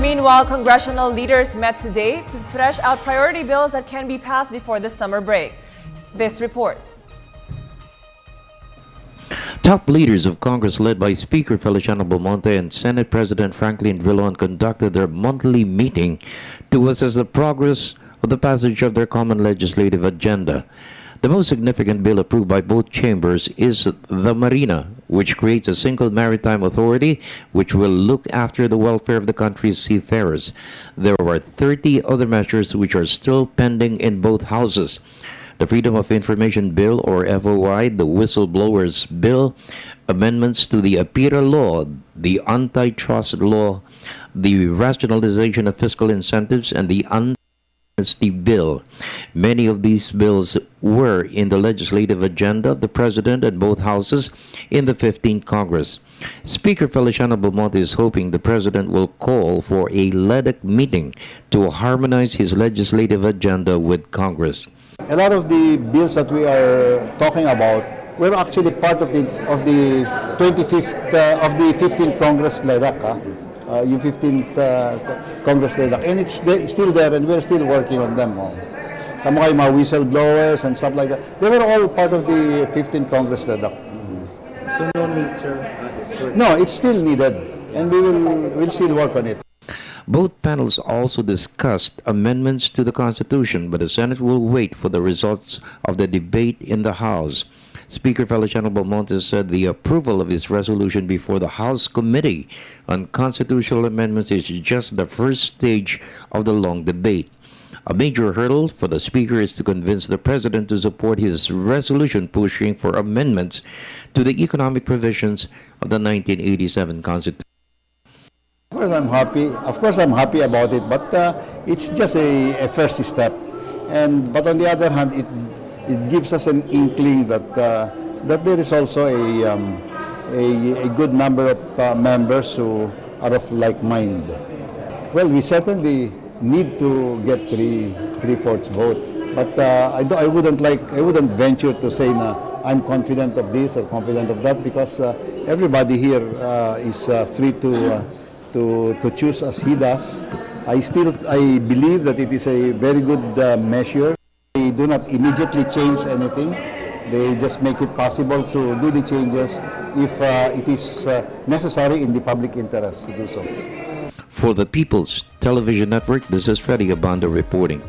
Meanwhile, congressional leaders met today to thresh out priority bills that can be passed before the summer break. This report. Top leaders of Congress led by Speaker Feliciano Belmonte and Senate President Franklin Drilon conducted their monthly meeting to assess the progress of the passage of their common legislative agenda. The most significant bill approved by both chambers is the Marina, which creates a single maritime authority which will look after the welfare of the country's seafarers. There are 30 other measures which are still pending in both houses. The Freedom of Information Bill, or FOI, the Whistleblowers Bill, amendments to the APIRA law, the Antitrust law, the rationalization of fiscal incentives, and the Amnesty Bill. Many of these bills were in the legislative agenda of the President and both houses in the 15th Congress. Speaker Feliciano Belmonte is hoping the President will call for a LEDEC meeting to harmonize his legislative agenda with Congress. A lot of the bills that we are talking about were actually part of the 15th Congress LEDEC, yung 15th Congress LEDEC, and it's still there, and we're still working on them. Tama kayo, mga whistleblowers and stuff like that. They were all part of the 15th Congress LEDEC. So no need, sir? No, it's still needed, and we'll still work on it. Both panels also discussed amendments to the Constitution, but the Senate will wait for the results of the debate in the House. Speaker Feliciano Belmonte said the approval of his resolution before the House Committee on Constitutional Amendments is just the first stage of the long debate. A major hurdle for the Speaker is to convince the President to support his resolution pushing for amendments to the economic provisions of the 1987 Constitution. Of course, I'm happy about it, but it's just a first step. But on the other hand, it gives us an inkling that there is also a good number of members who are of like mind. Well, we certainly need to get three-fourths vote, but I wouldn't venture to say na I'm confident of this or confident of that, because everybody here is free to choose as he does. I believe that it is a very good measure. They do not immediately change anything. They just make it possible to do the changes if it is necessary in the public interest to do so. For the People's Television Network, this is Freddie Abando reporting.